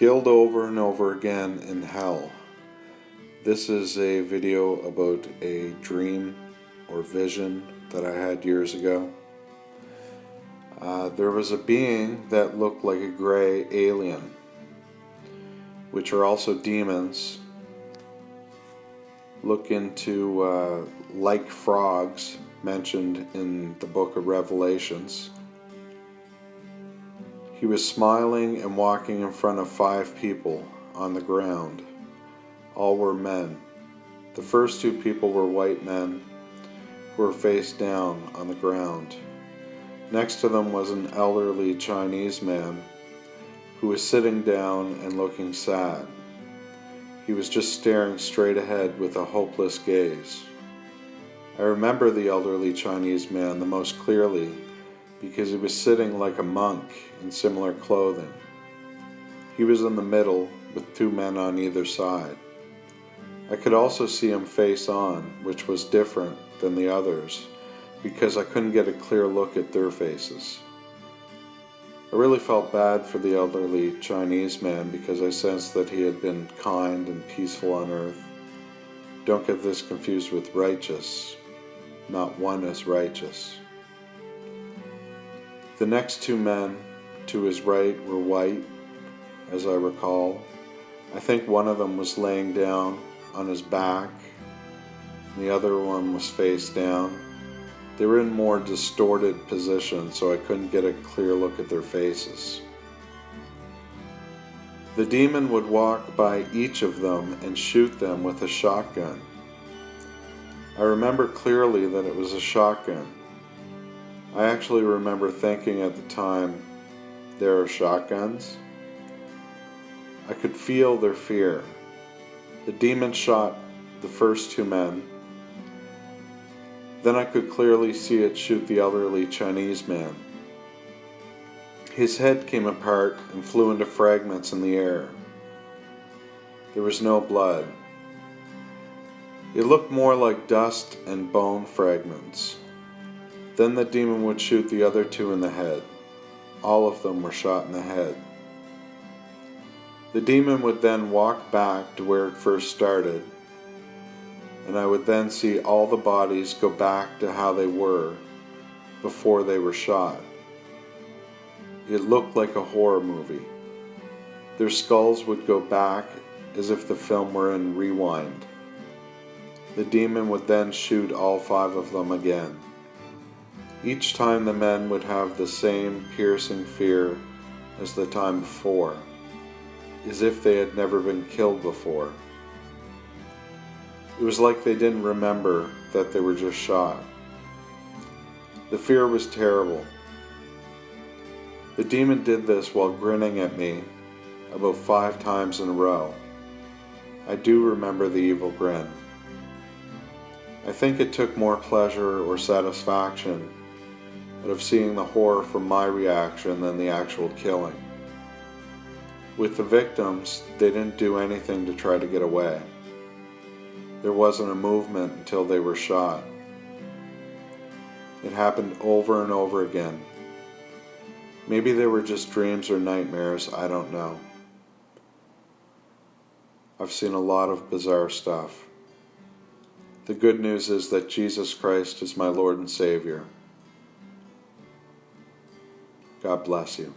killed over and over again in hell. This is a video about a dream or vision that I had years ago. There was a being that looked like a gray alien, which are also demons. Look into like frogs mentioned in the book of Revelations. He was smiling and walking in front of 5 people on the ground. All were men. The first 2 people were white men who were face down on the ground. Next to them was an elderly Chinese man who was sitting down and looking sad. He was just staring straight ahead with a hopeless gaze. I remember the elderly Chinese man the most clearly because he was sitting like a monk in similar clothing. He was in the middle with 2 men on either side. I could also see him face on, which was different than the others because I couldn't get a clear look at their faces. I really felt bad for the elderly Chinese man because I sensed that he had been kind and peaceful on earth. Don't get this confused with righteous. Not one is righteous. The next 2 men to his right were white, as I recall. I think one of them was laying down on his back, and the other one was face down. They were in more distorted positions, so I couldn't get a clear look at their faces. The demon would walk by each of them and shoot them with a shotgun. I remember clearly that it was a shotgun. I actually remember thinking at the time, there are shotguns? I could feel their fear. The demon shot the first 2 men. Then I could clearly see it shoot the elderly Chinese man. His head came apart and flew into fragments in the air. There was no blood. It looked more like dust and bone fragments. Then the demon would shoot the other 2 in the head. All of them were shot in the head. The demon would then walk back to where it first started, and I would then see all the bodies go back to how they were before they were shot. It looked like a horror movie. Their skulls would go back as if the film were in rewind. The demon would then shoot all 5 of them again. Each time the men would have the same piercing fear as the time before, as if they had never been killed before. It was like they didn't remember that they were just shot. The fear was terrible. The demon did this while grinning at me about 5 times in a row. I do remember the evil grin. I think it took more pleasure or satisfaction out of seeing the horror from my reaction than the actual killing. With the victims, they didn't do anything to try to get away. There wasn't a movement until they were shot. It happened over and over again. Maybe they were just dreams or nightmares, I don't know. I've seen a lot of bizarre stuff. The good news is that Jesus Christ is my Lord and Savior. God bless you.